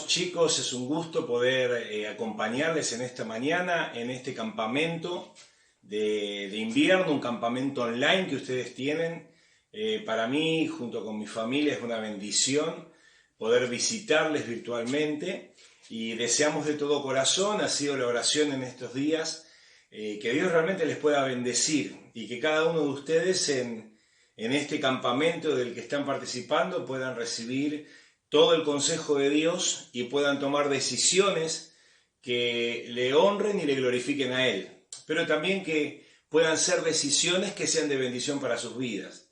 hermanos, chicos, es un gusto poder acompañarles en esta mañana, en este campamento de invierno, un campamento online que ustedes tienen. Para mí, junto con mi familia, es una bendición poder visitarles virtualmente y deseamos de todo corazón, ha sido la oración en estos días, que Dios realmente les pueda bendecir y que cada uno de ustedes en este campamento del que están participando puedan recibir todo el consejo de Dios y puedan tomar decisiones que le honren y le glorifiquen a Él, pero también que puedan ser decisiones que sean de bendición para sus vidas.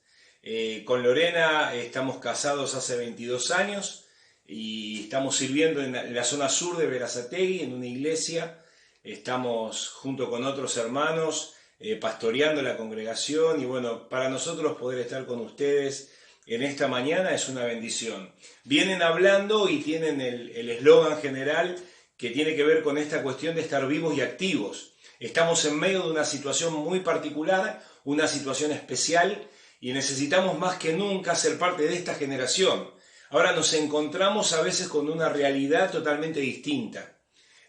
Con Lorena estamos casados hace 22 años y estamos sirviendo en la zona sur de Berazategui, en una iglesia. Estamos junto con otros hermanos pastoreando la congregación y bueno, para nosotros poder estar con ustedes en esta mañana es una bendición. Vienen hablando y tienen el eslogan general que tiene que ver con esta cuestión de estar vivos y activos. Estamos en medio de una situación muy particular, una situación especial, y necesitamos más que nunca ser parte de esta generación. Ahora nos encontramos a veces con una realidad totalmente distinta,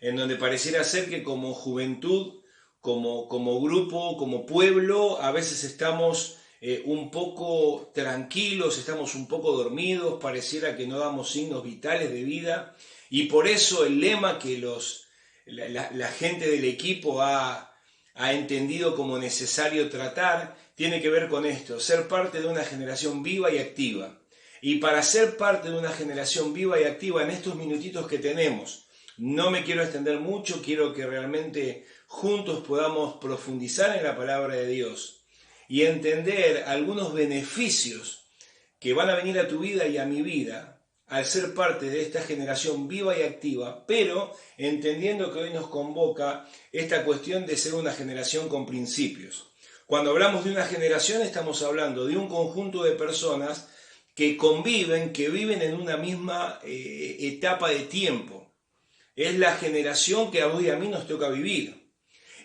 en donde pareciera ser que como juventud, como grupo, como pueblo, a veces estamos un poco tranquilos, estamos un poco dormidos, pareciera que no damos signos vitales de vida, y por eso el lema que la gente del equipo ha entendido como necesario tratar tiene que ver con esto: ser parte de una generación viva y activa. Y para ser parte de una generación viva y activa en estos minutitos que tenemos, no me quiero extender mucho, quiero que realmente juntos podamos profundizar en la palabra de Dios y entender algunos beneficios que van a venir a tu vida y a mi vida al ser parte de esta generación viva y activa, pero entendiendo que hoy nos convoca esta cuestión de ser una generación con principios. Cuando hablamos de una generación estamos hablando de un conjunto de personas que conviven, que viven en una misma etapa de tiempo. Es la generación que a vos y a mí nos toca vivir.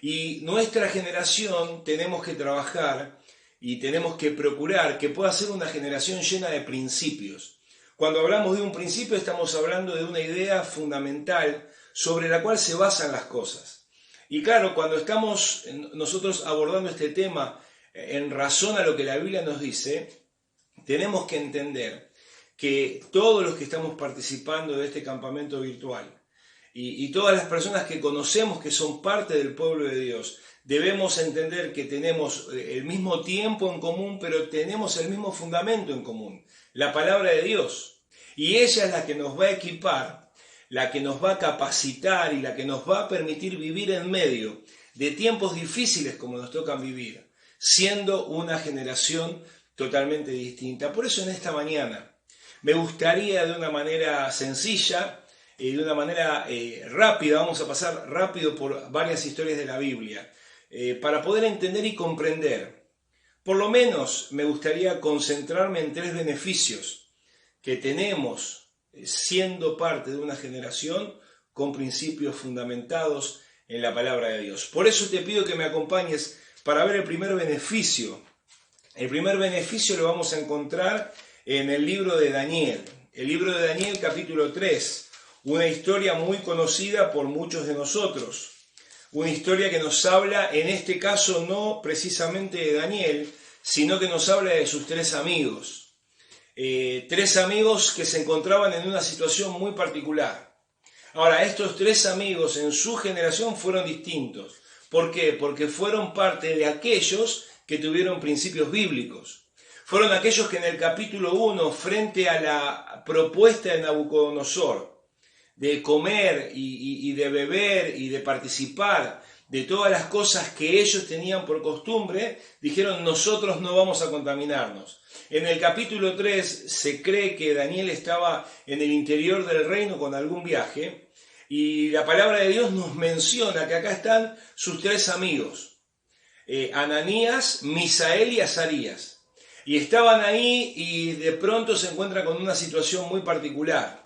Y nuestra generación tenemos que trabajar y tenemos que procurar que pueda ser una generación llena de principios. Cuando hablamos de un principio estamos hablando de una idea fundamental sobre la cual se basan las cosas. Y claro, cuando estamos nosotros abordando este tema en razón a lo que la Biblia nos dice, tenemos que entender que todos los que estamos participando de este campamento virtual y todas las personas que conocemos que son parte del pueblo de Dios, debemos entender que tenemos el mismo tiempo en común, pero tenemos el mismo fundamento en común, la palabra de Dios. Y ella es la que nos va a equipar, la que nos va a capacitar y la que nos va a permitir vivir en medio de tiempos difíciles como nos tocan vivir, siendo una generación totalmente distinta. Por eso en esta mañana me gustaría de una manera sencilla, de una manera rápida, vamos a pasar rápido por varias historias de la Biblia, para poder entender y comprender. Por lo menos me gustaría concentrarme en 3 beneficios que tenemos siendo parte de una generación con principios fundamentados en la palabra de Dios. Por eso te pido que me acompañes para ver el primer beneficio. El primer beneficio lo vamos a encontrar en el libro de Daniel. El libro de Daniel, capítulo 3. Una historia muy conocida por muchos de nosotros. Una historia que nos habla, en este caso, no precisamente de Daniel, sino que nos habla de sus 3 amigos. 3 amigos que se encontraban en una situación muy particular. Ahora, estos 3 amigos en su generación fueron distintos. ¿Por qué? Porque fueron parte de aquellos que tuvieron principios bíblicos. Fueron aquellos que en el capítulo 1, frente a la propuesta de Nabucodonosor, de comer y de beber y de participar de todas las cosas que ellos tenían por costumbre, dijeron: nosotros no vamos a contaminarnos. En el capítulo 3 se cree que Daniel estaba en el interior del reino con algún viaje, y la palabra de Dios nos menciona que acá están sus 3 amigos, Ananías, Misael y Azarías. Y estaban ahí y de pronto se encuentran con una situación muy particular.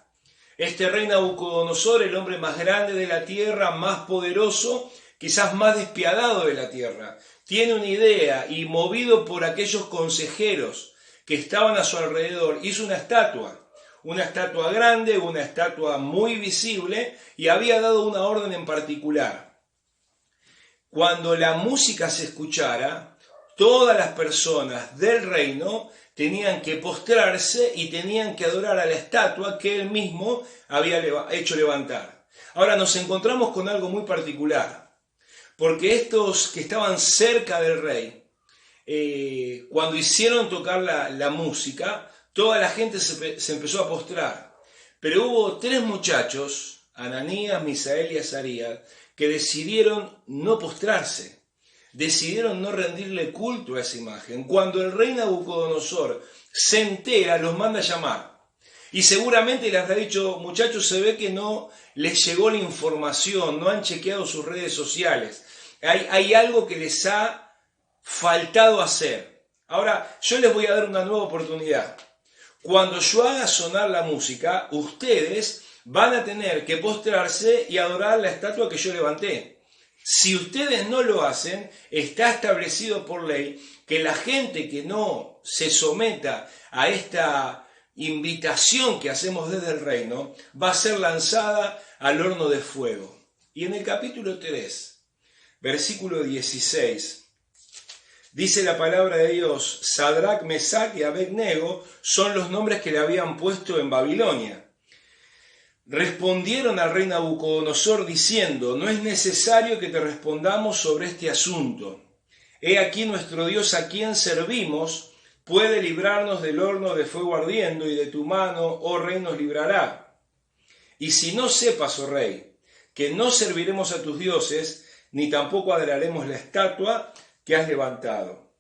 Este rey Nabucodonosor, el hombre más grande de la tierra, más poderoso, quizás más despiadado de la tierra, tiene una idea y, movido por aquellos consejeros que estaban a su alrededor, hizo una estatua una estatua grande, una estatua muy visible, y había dado una orden en particular. Cuando la música se escuchara, todas las personas del reino tenían que postrarse y tenían que adorar a la estatua que él mismo había hecho levantar. Ahora nos encontramos con algo muy particular, porque estos que estaban cerca del rey, cuando hicieron tocar la música, toda la gente se empezó a postrar. Pero hubo 3 muchachos, Ananías, Misael y Azarías, que decidieron no postrarse, decidieron no rendirle culto a esa imagen. Cuando el rey Nabucodonosor se entera, los manda a llamar. Y seguramente les habrá dicho, muchachos, se ve que no les llegó la información, no han chequeado sus redes sociales. Hay algo que les ha faltado hacer. Ahora, yo les voy a dar una nueva oportunidad. Cuando yo haga sonar la música, ustedes van a tener que postrarse y adorar la estatua que yo levanté. Si ustedes no lo hacen, está establecido por ley que la gente que no se someta a esta invitación que hacemos desde el reino va a ser lanzada al horno de fuego. Y en el capítulo 3, versículo 16, dice la palabra de Dios: Sadrac, Mesac y Abednego son los nombres que le habían puesto en Babilonia. Respondieron al rey Nabucodonosor diciendo: no es necesario que te respondamos sobre este asunto. He aquí nuestro Dios a quien servimos puede librarnos del horno de fuego ardiendo, y de tu mano, oh rey, nos librará. Y si no sepas, oh rey, que no serviremos a tus dioses, ni tampoco adoraremos la estatua que has levantado.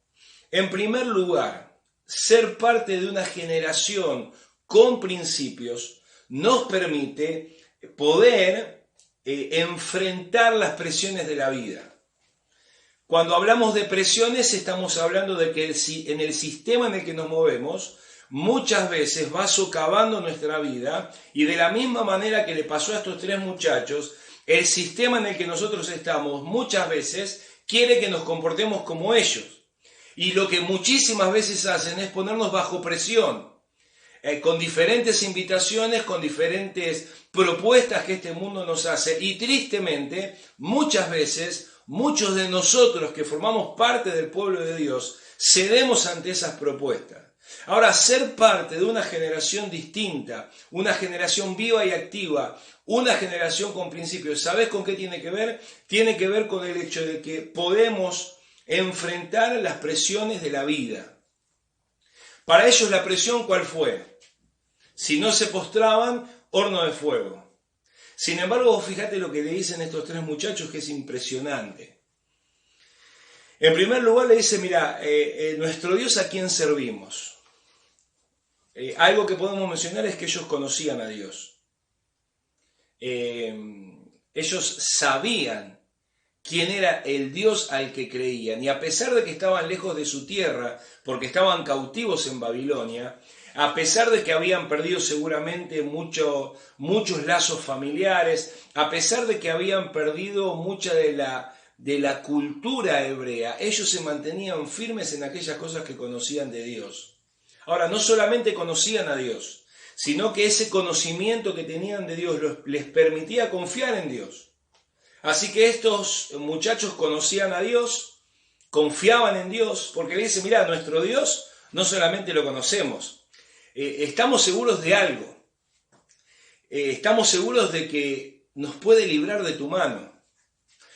En primer lugar, ser parte de una generación con principios nos permite poder enfrentar las presiones de la vida. Cuando hablamos de presiones, estamos hablando de que en el sistema en el que nos movemos, muchas veces va socavando nuestra vida, y de la misma manera que le pasó a estos 3 muchachos, el sistema en el que nosotros estamos muchas veces quiere que nos comportemos como ellos. Y lo que muchísimas veces hacen es ponernos bajo presión, con diferentes invitaciones, con diferentes propuestas que este mundo nos hace. Y tristemente, muchas veces, muchos de nosotros que formamos parte del pueblo de Dios, cedemos ante esas propuestas. Ahora, ser parte de una generación distinta, una generación viva y activa, una generación con principios, ¿sabes con qué tiene que ver? Tiene que ver con el hecho de que podemos enfrentar las presiones de la vida. Para ellos la presión, ¿cuál fue? Si no se postraban, horno de fuego. Sin embargo, fíjate lo que le dicen estos 3 muchachos, que es impresionante. En primer lugar le dice: mira, nuestro Dios a quien servimos. Algo que podemos mencionar es que ellos conocían a Dios. Ellos sabían quién era el Dios al que creían. Y a pesar de que estaban lejos de su tierra, porque estaban cautivos en Babilonia, a pesar de que habían perdido seguramente muchos lazos familiares, a pesar de que habían perdido mucha de la cultura hebrea, ellos se mantenían firmes en aquellas cosas que conocían de Dios. Ahora, no solamente conocían a Dios, sino que ese conocimiento que tenían de Dios les permitía confiar en Dios. Así que estos muchachos conocían a Dios, confiaban en Dios, porque le dicen: mira, nuestro Dios no solamente lo conocemos, estamos seguros de algo, estamos seguros de que nos puede librar de tu mano.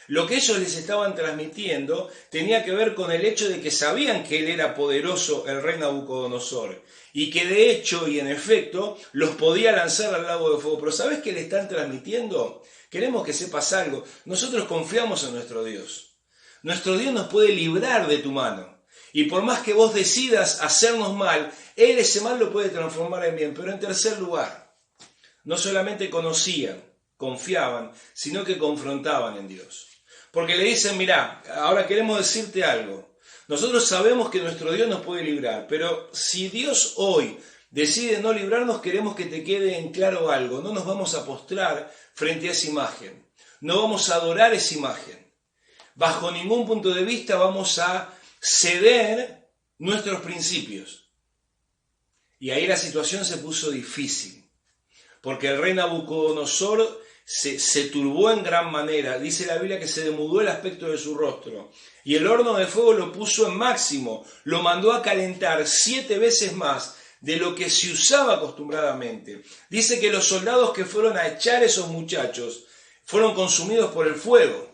Lo que ellos les estaban transmitiendo tenía que ver con el hecho de que sabían que él era poderoso, el rey Nabucodonosor, y que de hecho y en efecto los podía lanzar al lago de fuego. Pero ¿sabes qué le están transmitiendo? Queremos que sepas algo: nosotros confiamos en nuestro Dios. Nuestro Dios nos puede librar de tu mano. Y por más que vos decidas hacernos mal, Él ese mal lo puede transformar en bien. Pero en tercer lugar, no solamente conocían, confiaban, sino que confrontaban en Dios. Porque le dicen: mirá, ahora queremos decirte algo. Nosotros sabemos que nuestro Dios nos puede librar, pero si Dios hoy decide no librarnos, queremos que te quede en claro algo: no nos vamos a postrar frente a esa imagen, no vamos a adorar esa imagen. Bajo ningún punto de vista vamos a ceder nuestros principios. Y ahí la situación se puso difícil, porque el rey Nabucodonosor se turbó en gran manera. Dice la Biblia que se demudó el aspecto de su rostro. Y el horno de fuego lo puso en máximo, lo mandó a calentar 7 veces más de lo que se usaba acostumbradamente. Dice que los soldados que fueron a echar a esos muchachos fueron consumidos por el fuego.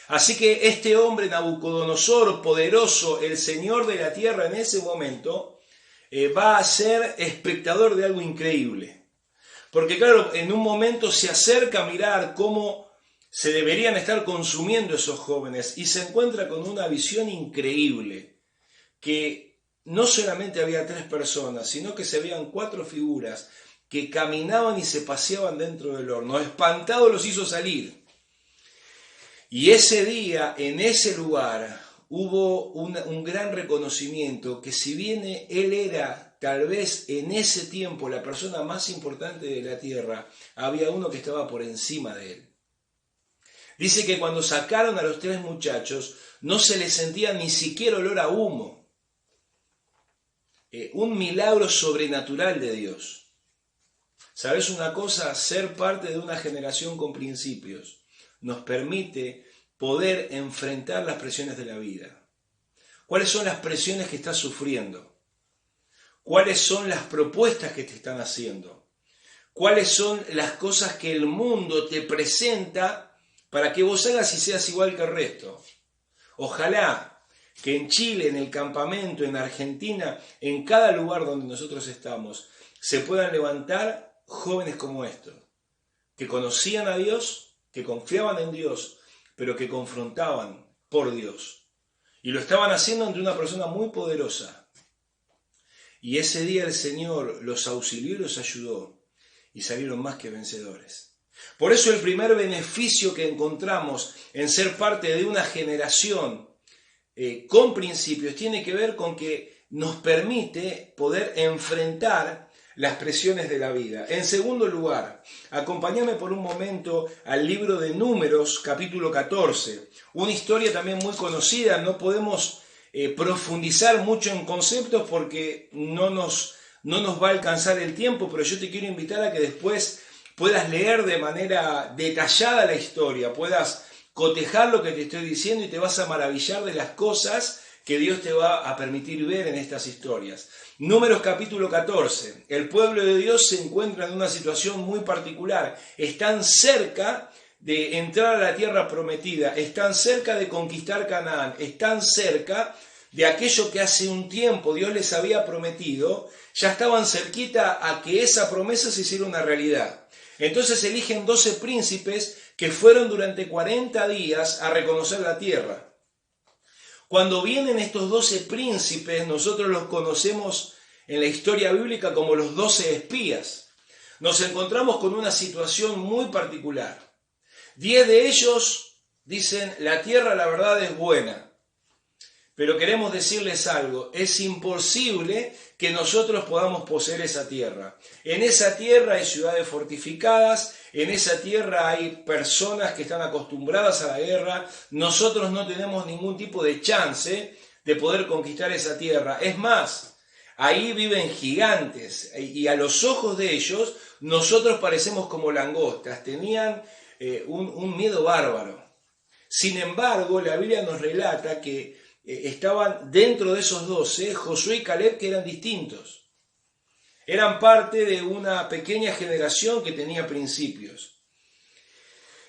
Así que este hombre Nabucodonosor, poderoso, el señor de la tierra en ese momento, va a ser espectador de algo increíble. Porque claro, en un momento se acerca a mirar cómo se deberían estar consumiendo esos jóvenes y se encuentra con una visión increíble, que no solamente había 3 personas, sino que se veían 4 figuras que caminaban y se paseaban dentro del horno. Espantado los hizo salir. Y ese día, en ese lugar, hubo un gran reconocimiento que si bien él era tal vez en ese tiempo la persona más importante de la tierra, había uno que estaba por encima de él. Dice que cuando sacaron a los 3 muchachos, no se les sentía ni siquiera olor a humo. Un milagro sobrenatural de Dios. ¿Sabes una cosa? Ser parte de una generación con principios nos permite poder enfrentar las presiones de la vida. ¿Cuáles son las presiones que estás sufriendo? ¿Cuáles son las propuestas que te están haciendo? ¿Cuáles son las cosas que el mundo te presenta para que vos hagas y seas igual que el resto? Ojalá que en Chile, en el campamento, en Argentina, en cada lugar donde nosotros estamos, se puedan levantar jóvenes como estos, que conocían a Dios, que confiaban en Dios, pero que confrontaban por Dios. Y lo estaban haciendo ante una persona muy poderosa. Y ese día el Señor los auxilió y los ayudó, y salieron más que vencedores. Por eso el primer beneficio que encontramos en ser parte de una generación con principios tiene que ver con que nos permite poder enfrentar las presiones de la vida. En segundo lugar, acompáñame por un momento al libro de Números, capítulo 14. Una historia también muy conocida, no podemos profundizar mucho en conceptos porque no nos va a alcanzar el tiempo, pero yo te quiero invitar a que después puedas leer de manera detallada la historia, puedas cotejar lo que te estoy diciendo y te vas a maravillar de las cosas que Dios te va a permitir ver en estas historias. Números capítulo 14. El pueblo de Dios se encuentra en una situación muy particular. Están cerca de entrar a la tierra prometida, están cerca de conquistar Canaán, están cerca de aquello que hace un tiempo Dios les había prometido, ya estaban cerquita a que esa promesa se hiciera una realidad. Entonces eligen 12 príncipes que fueron durante 40 días a reconocer la tierra. Cuando vienen estos 12 príncipes, nosotros los conocemos en la historia bíblica como los 12 espías. Nos encontramos con una situación muy particular. 10 de ellos dicen, la tierra la verdad es buena. Pero queremos decirles algo, es imposible que nosotros podamos poseer esa tierra. En esa tierra hay ciudades fortificadas, en esa tierra hay personas que están acostumbradas a la guerra, nosotros no tenemos ningún tipo de chance de poder conquistar esa tierra. Es más, ahí viven gigantes y a los ojos de ellos nosotros parecemos como langostas, tenían un miedo bárbaro. Sin embargo, la Biblia nos relata que estaban dentro de esos 12 Josué y Caleb, que eran distintos. Eran parte de una pequeña generación que tenía principios.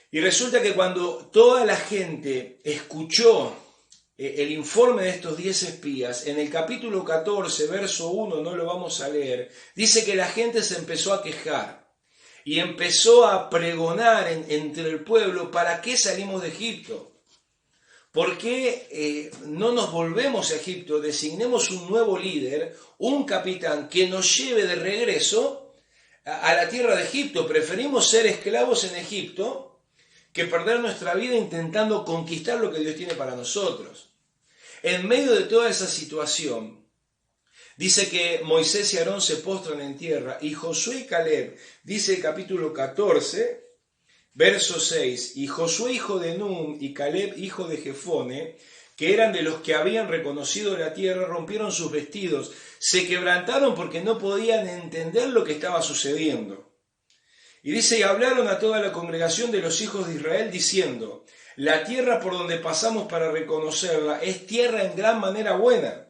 Y resulta que cuando toda la gente escuchó el informe de estos 10 espías, en el capítulo 14, verso 1, no lo vamos a leer, dice que la gente se empezó a quejar y empezó a pregonar entre el pueblo, ¿para qué salimos de Egipto? ¿Por qué no nos volvemos a Egipto? Designemos un nuevo líder, un capitán que nos lleve de regreso a la tierra de Egipto. Preferimos ser esclavos en Egipto que perder nuestra vida intentando conquistar lo que Dios tiene para nosotros. En medio de toda esa situación, dice que Moisés y Aarón se postran en tierra y Josué y Caleb, dice el capítulo 14, verso 6, y Josué hijo de Nun y Caleb hijo de Jefone que eran de los que habían reconocido la tierra, rompieron sus vestidos, se quebrantaron porque no podían entender lo que estaba sucediendo. Y dice, y hablaron a toda la congregación de los hijos de Israel diciendo, la tierra por donde pasamos para reconocerla es tierra en gran manera buena.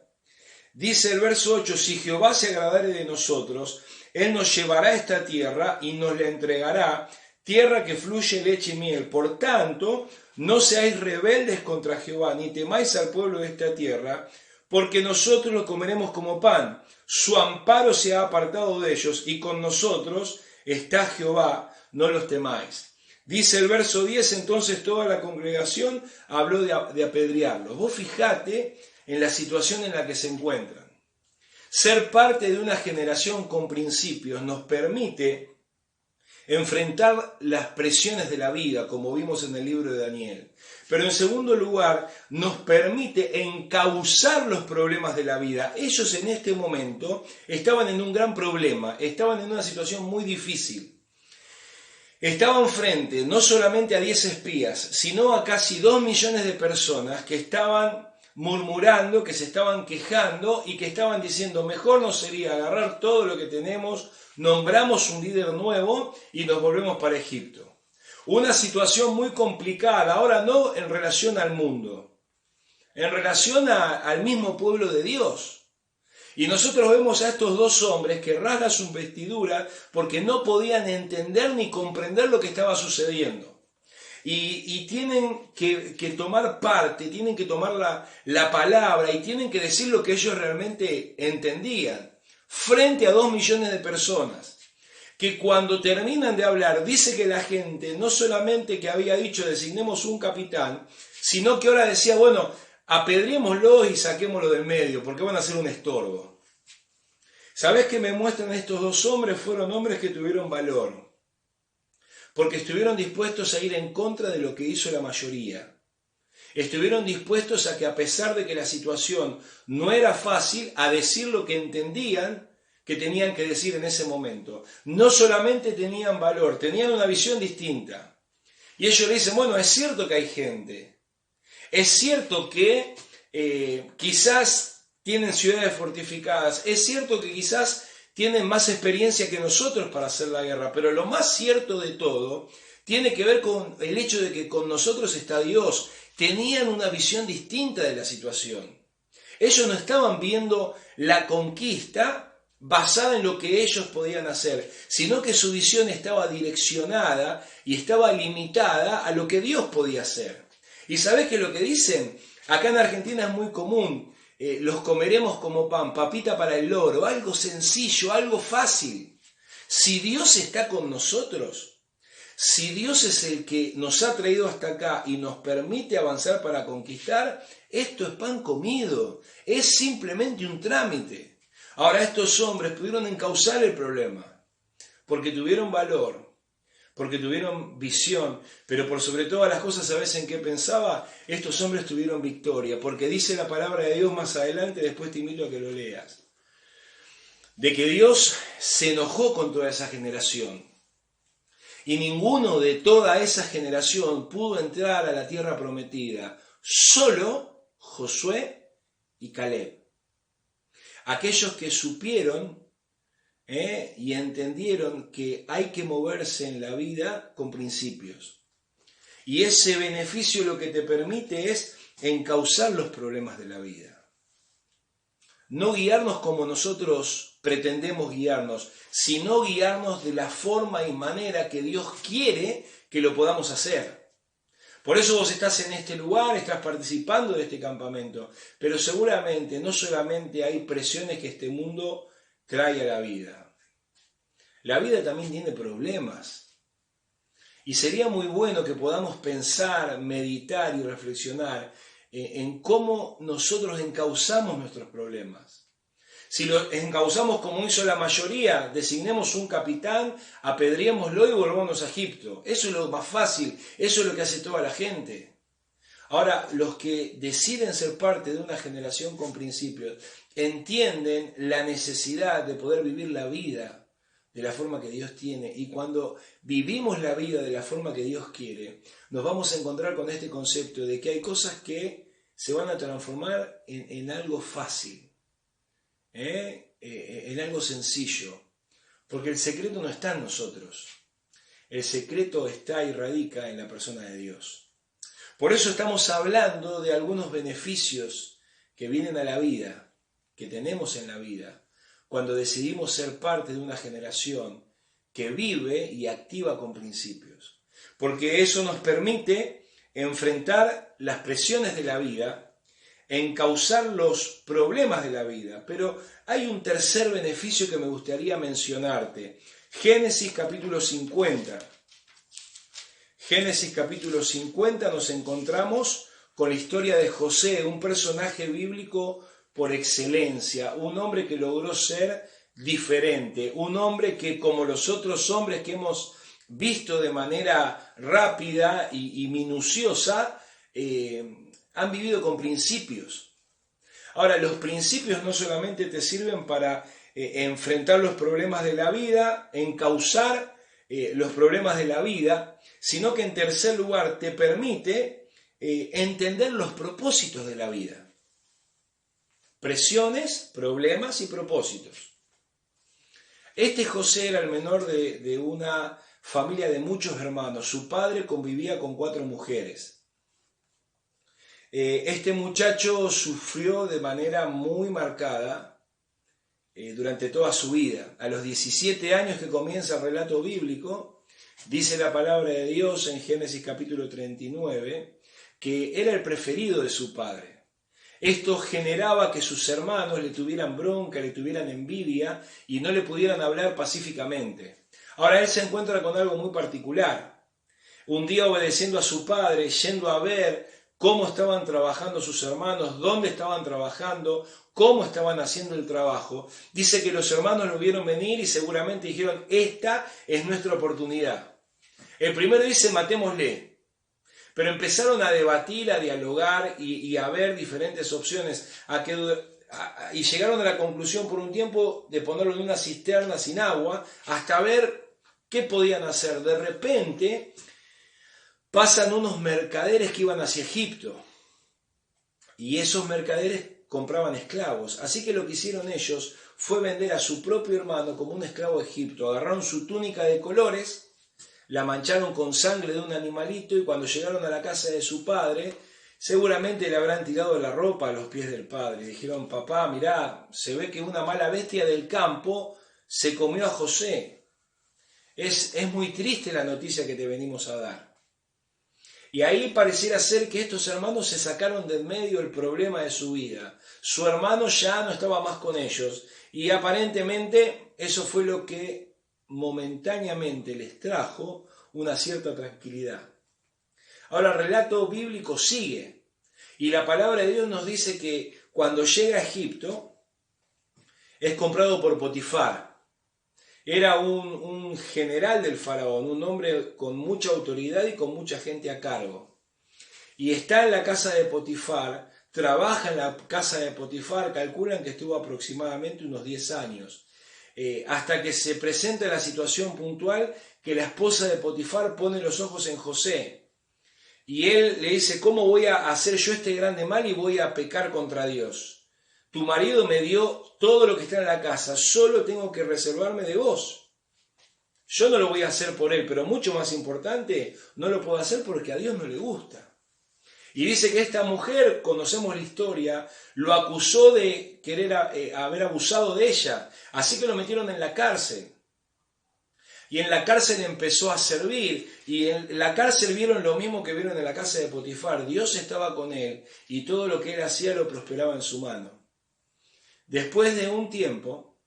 Dice el verso 8, si Jehová se agradare de nosotros, Él nos llevará a esta tierra y nos la entregará, tierra que fluye leche y miel. Por tanto, no seáis rebeldes contra Jehová, ni temáis al pueblo de esta tierra, porque nosotros lo comeremos como pan. Su amparo se ha apartado de ellos, y con nosotros está Jehová, no los temáis. Dice el verso 10, entonces toda la congregación habló de apedrearlos. Vos fijate en la situación en la que se encuentran. Ser parte de una generación con principios nos permite enfrentar las presiones de la vida, como vimos en el libro de Daniel. Pero en segundo lugar, nos permite encauzar los problemas de la vida. Ellos en este momento estaban en un gran problema, estaban en una situación muy difícil. Estaban frente no solamente a 10 espías, sino a casi 2 millones de personas que estaban murmurando, que se estaban quejando y que estaban diciendo, mejor nos sería agarrar todo lo que tenemos, nombramos un líder nuevo y nos volvemos para Egipto. Una situación muy complicada, ahora no en relación al mundo, en relación al mismo pueblo de Dios. Y nosotros vemos a estos 2 hombres que rasgan sus vestiduras porque no podían entender ni comprender lo que estaba sucediendo. Y tienen que tomar parte, tienen que tomar la palabra y tienen que decir lo que ellos realmente entendían, frente a 2 millones de personas, que cuando terminan de hablar, dice que la gente no solamente que había dicho designemos un capitán, sino que ahora decía, bueno, apedrémoslo y saquémoslo del medio, porque van a ser un estorbo. ¿Sabés qué me muestran estos 2 hombres? Fueron hombres que tuvieron valor, porque estuvieron dispuestos a ir en contra de lo que hizo la mayoría. Estuvieron dispuestos a que, a pesar de que la situación no era fácil, a decir lo que entendían que tenían que decir en ese momento. No solamente tenían valor, tenían una visión distinta. Y ellos le dicen, bueno, es cierto que hay gente, es cierto que quizás tienen ciudades fortificadas, es cierto que quizás tienen más experiencia que nosotros para hacer la guerra, pero lo más cierto de todo tiene que ver con el hecho de que con nosotros está Dios. Tenían una visión distinta de la situación. Ellos no estaban viendo la conquista basada en lo que ellos podían hacer, sino que su visión estaba direccionada y estaba limitada a lo que Dios podía hacer. ¿Y sabés qué lo que dicen? Acá en Argentina es muy común. Los comeremos como pan, papita para el loro, algo sencillo, algo fácil. Si Dios está con nosotros, si Dios es el que nos ha traído hasta acá y nos permite avanzar para conquistar, esto es pan comido, es simplemente un trámite. Ahora estos hombres pudieron encauzar el problema, porque tuvieron valor, porque tuvieron visión, pero por sobre todas las cosas, ¿sabes en qué pensaba? Estos hombres tuvieron victoria, porque dice la palabra de Dios más adelante, después te invito a que lo leas, de que Dios se enojó con toda esa generación, y ninguno de toda esa generación pudo entrar a la tierra prometida, solo Josué y Caleb. Aquellos que supieron y entendieron que hay que moverse en la vida con principios. Y ese beneficio lo que te permite es encauzar los problemas de la vida. No guiarnos como nosotros pretendemos guiarnos, sino guiarnos de la forma y manera que Dios quiere que lo podamos hacer. Por eso vos estás en este lugar, estás participando de este campamento, pero seguramente no solamente hay presiones que este mundo trae a la vida. La vida también tiene problemas. Y sería muy bueno que podamos pensar, meditar y reflexionar en cómo nosotros encauzamos nuestros problemas. Si lo encauzamos como hizo la mayoría, designemos un capitán, apedrémoslo y volvamos a Egipto. Eso es lo más fácil, eso es lo que hace toda la gente. Ahora, los que deciden ser parte de una generación con principios, entienden la necesidad de poder vivir la vida de la forma que Dios tiene. Y cuando vivimos la vida de la forma que Dios quiere, nos vamos a encontrar con este concepto de que hay cosas que se van a transformar en algo fácil, en algo sencillo, porque el secreto no está en nosotros, el secreto está y radica en la persona de Dios. Por eso estamos hablando de algunos beneficios que vienen a la vida, que tenemos en la vida, cuando decidimos ser parte de una generación que vive y activa con principios. Porque eso nos permite enfrentar las presiones de la vida, encauzar los problemas de la vida. Pero hay un tercer beneficio que me gustaría mencionarte. Génesis capítulo 50. Génesis capítulo 50 nos encontramos con la historia de José, un personaje bíblico por excelencia, un hombre que logró ser diferente, un hombre que, como los otros hombres que hemos visto de manera rápida y minuciosa, han vivido con principios. Ahora, los principios no solamente te sirven para enfrentar los problemas de la vida, encauzar los problemas de la vida, sino que en tercer lugar te permite entender los propósitos de la vida. Presiones, problemas y propósitos. Este José era el menor de una familia de muchos hermanos. Su padre convivía con 4 mujeres. Este muchacho sufrió de manera muy marcada durante toda su vida. A los 17 años que comienza el relato bíblico, dice la palabra de Dios en Génesis capítulo 39, que era el preferido de su padre. Esto generaba que sus hermanos le tuvieran bronca, le tuvieran envidia y no le pudieran hablar pacíficamente. Ahora él se encuentra con algo muy particular. Un día, obedeciendo a su padre, yendo a ver cómo estaban trabajando sus hermanos, dónde estaban trabajando, cómo estaban haciendo el trabajo, dice que los hermanos lo vieron venir y seguramente dijeron, esta es nuestra oportunidad. El primero dice, matémosle. Pero empezaron a debatir, a dialogar y a ver diferentes opciones y llegaron a la conclusión por un tiempo de ponerlo en una cisterna sin agua hasta ver qué podían hacer. De repente pasan unos mercaderes que iban hacia Egipto y esos mercaderes compraban esclavos. Así que lo que hicieron ellos fue vender a su propio hermano como un esclavo a Egipto. Agarraron su túnica de colores, la mancharon con sangre de un animalito y cuando llegaron a la casa de su padre, seguramente le habrán tirado la ropa a los pies del padre. Dijeron, papá, mirá, se ve que una mala bestia del campo se comió a José. Es muy triste la noticia que te venimos a dar. Y ahí pareciera ser que estos hermanos se sacaron de en medio el problema de su vida. Su hermano ya no estaba más con ellos y aparentemente eso fue lo que momentáneamente les trajo una cierta tranquilidad. Ahora el relato bíblico sigue y la palabra de Dios nos dice que cuando llega a Egipto es comprado por Potifar. Era un general del faraón, un hombre con mucha autoridad y con mucha gente a cargo. Y está en la casa de Potifar, trabaja en la casa de Potifar, calculan que estuvo aproximadamente unos 10 años. Hasta que se presenta la situación puntual que la esposa de Potifar pone los ojos en José. Y él le dice, ¿cómo voy a hacer yo este grande mal y voy a pecar contra Dios? Tu marido me dio todo lo que está en la casa, solo tengo que reservarme de vos. Yo no lo voy a hacer por él, pero mucho más importante, no lo puedo hacer porque a Dios no le gusta. Y dice que esta mujer, conocemos la historia, lo acusó de querer haber abusado de ella. Así que lo metieron en la cárcel. Y en la cárcel empezó a servir. Y en la cárcel vieron lo mismo que vieron en la casa de Potifar. Dios estaba con él y todo lo que él hacía lo prosperaba en su mano. Después de un tiempo,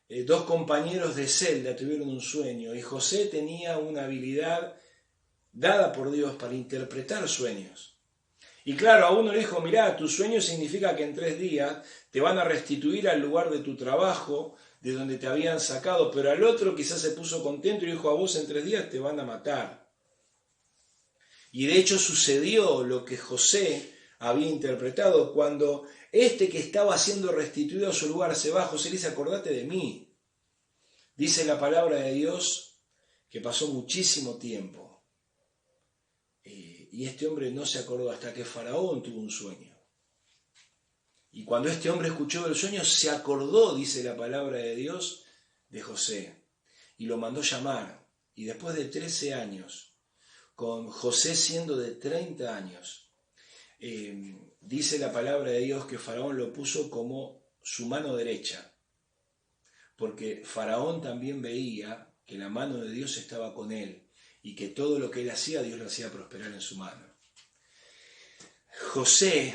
2 compañeros de celda tuvieron un sueño. Y José tenía una habilidad dada por Dios para interpretar sueños. Y claro, a uno le dijo, mirá, tu sueño significa que en 3 días te van a restituir al lugar de tu trabajo, de donde te habían sacado, pero al otro quizás se puso contento y dijo, a vos en 3 días te van a matar. Y de hecho sucedió lo que José había interpretado. Cuando este que estaba siendo restituido a su lugar se va, José le dice, acordate de mí. Dice la palabra de Dios que pasó muchísimo tiempo. y este hombre no se acordó hasta que Faraón tuvo un sueño. Y cuando este hombre escuchó el sueño, se acordó, dice la palabra de Dios, de José. Y lo mandó llamar. Y después de 13 años, con José siendo de 30 años, dice la palabra de Dios que Faraón lo puso como su mano derecha. Porque Faraón también veía que la mano de Dios estaba con él y que todo lo que él hacía, Dios lo hacía prosperar en su mano. José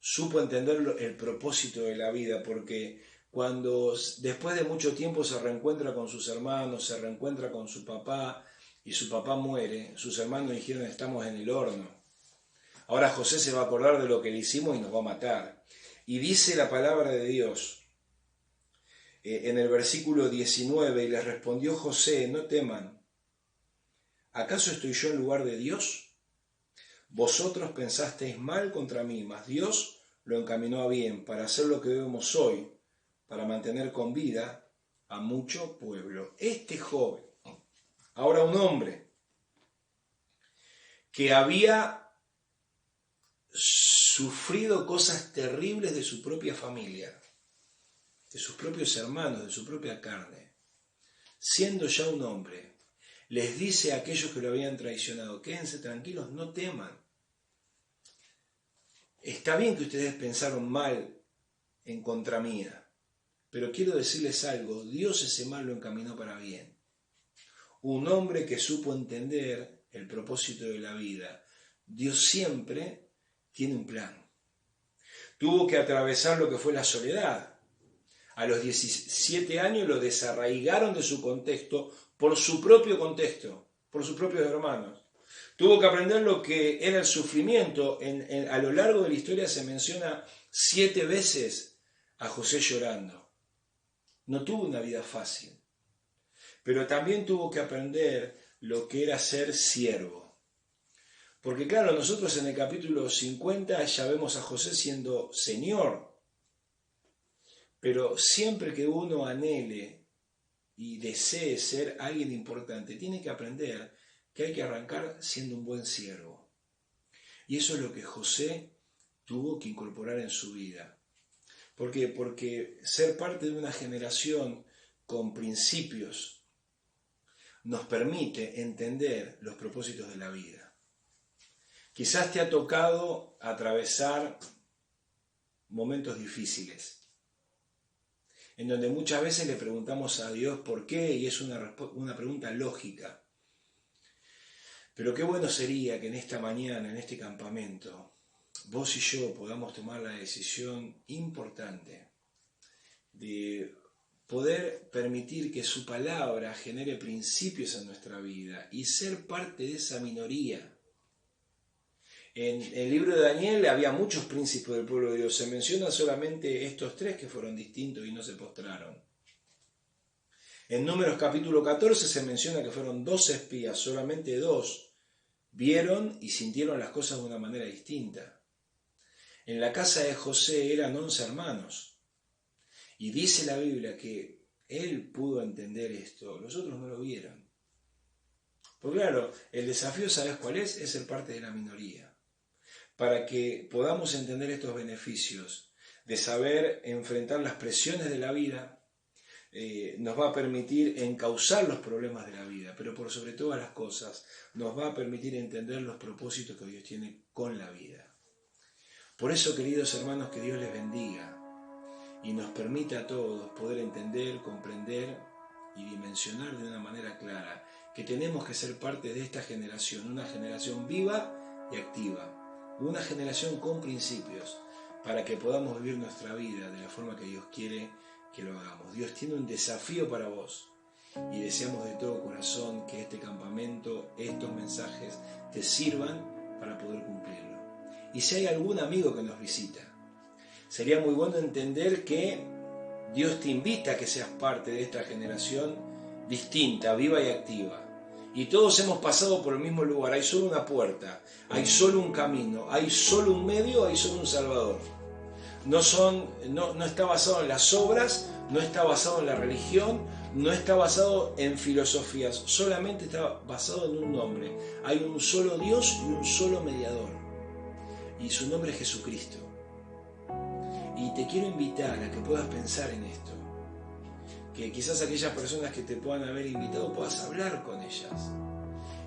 supo entender el propósito de la vida, porque cuando después de mucho tiempo se reencuentra con sus hermanos, se reencuentra con su papá y su papá muere, sus hermanos dijeron: estamos en el horno. Ahora José se va a acordar de lo que le hicimos y nos va a matar. Y dice la palabra de Dios en el versículo 19, y les respondió José: no teman, ¿acaso estoy yo en lugar de Dios? Vosotros pensasteis mal contra mí, mas Dios lo encaminó a bien, para hacer lo que vemos hoy, para mantener con vida a mucho pueblo. Este joven, ahora un hombre, que había sufrido cosas terribles de su propia familia, de sus propios hermanos, de su propia carne, siendo ya un hombre, les dice a aquellos que lo habían traicionado: quédense tranquilos, no teman. Está bien que ustedes pensaron mal en contra mía, pero quiero decirles algo: Dios ese mal lo encaminó para bien. Un hombre que supo entender el propósito de la vida. Dios siempre tiene un plan. Tuvo que atravesar lo que fue la soledad. A los 17 años lo desarraigaron de su contexto, por su propio contexto, por sus propios hermanos. Tuvo que aprender lo que era el sufrimiento. A lo largo de la historia se menciona 7 veces a José llorando. No tuvo una vida fácil, pero también tuvo que aprender lo que era ser siervo. Porque claro, nosotros en el capítulo 50 ya vemos a José siendo señor, pero siempre que uno anhele y desee ser alguien importante, tiene que aprender que hay que arrancar siendo un buen siervo. Y eso es lo que José tuvo que incorporar en su vida. ¿Por qué? Porque ser parte de una generación con principios nos permite entender los propósitos de la vida. Quizás te ha tocado atravesar momentos difíciles, en donde muchas veces le preguntamos a Dios por qué, y es una pregunta lógica. Pero qué bueno sería que en esta mañana, en este campamento, vos y yo podamos tomar la decisión importante de poder permitir que su palabra genere principios en nuestra vida y ser parte de esa minoría. En el libro de Daniel había muchos príncipes del pueblo de Dios. Se mencionan solamente estos 3 que fueron distintos y no se postraron. En Números capítulo 14 se menciona que fueron 2 espías, solamente 2 vieron y sintieron las cosas de una manera distinta. En la casa de José eran 11 hermanos. Y dice la Biblia que él pudo entender esto, los otros no lo vieron. Porque claro, el desafío, ¿sabes cuál es? Es ser parte de la minoría. Para que podamos entender estos beneficios de saber enfrentar las presiones de la vida, nos va a permitir encauzar los problemas de la vida, pero por sobre todas las cosas nos va a permitir entender los propósitos que Dios tiene con la vida. Por eso, queridos hermanos, que Dios les bendiga y nos permita a todos poder entender, comprender y dimensionar de una manera clara que tenemos que ser parte de esta generación, una generación viva y activa, una generación con principios, para que podamos vivir nuestra vida de la forma que Dios quiere que lo hagamos. Dios tiene un desafío para vos y deseamos de todo corazón que este campamento, estos mensajes te sirvan para poder cumplirlo. Y si hay algún amigo que nos visita, sería muy bueno entender que Dios te invita a que seas parte de esta generación distinta, viva y activa. Y todos hemos pasado por el mismo lugar. Hay solo una puerta, hay solo un camino, hay solo un medio, hay solo un Salvador. no está basado en las obras, no está basado en la religión, no está basado en filosofías, solamente está basado en un nombre. Hay un solo Dios y un solo mediador, y su nombre es Jesucristo. Y te quiero invitar a que puedas pensar en esto, que quizás aquellas personas que te puedan haber invitado puedas hablar con ellas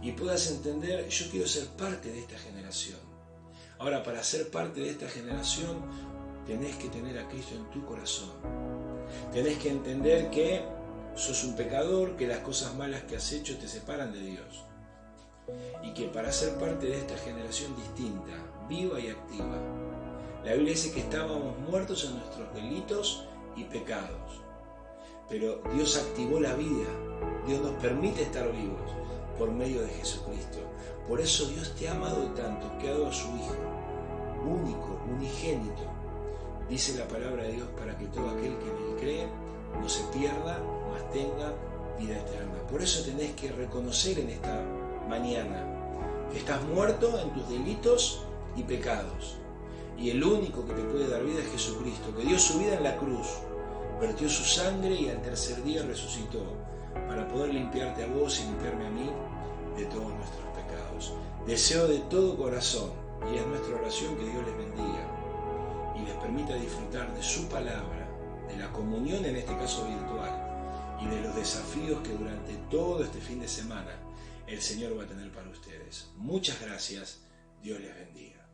y puedas entender, yo quiero ser parte de esta generación. Ahora, para ser parte de esta generación tenés que tener a Cristo en tu corazón. Tenés que entender que sos un pecador, que las cosas malas que has hecho te separan de Dios. Y que para ser parte de esta generación distinta, viva y activa, la Biblia dice que estábamos muertos en nuestros delitos y pecados. Pero Dios activó la vida. Dios nos permite estar vivos por medio de Jesucristo. Por eso Dios te ha amado tanto que ha dado a su Hijo, único, unigénito. Dice la palabra de Dios para que todo aquel que en Él cree no se pierda, mas tenga vida eterna. Por eso tenés que reconocer en esta mañana que estás muerto en tus delitos y pecados. Y el único que te puede dar vida es Jesucristo, que dio su vida en la cruz, vertió su sangre y al tercer día resucitó para poder limpiarte a vos y limpiarme a mí de todos nuestros pecados. Deseo de todo corazón, y es nuestra oración, que Dios les bendiga y les permita disfrutar de su palabra, de la comunión, en este caso virtual, y de los desafíos que durante todo este fin de semana el Señor va a tener para ustedes. Muchas gracias, Dios les bendiga.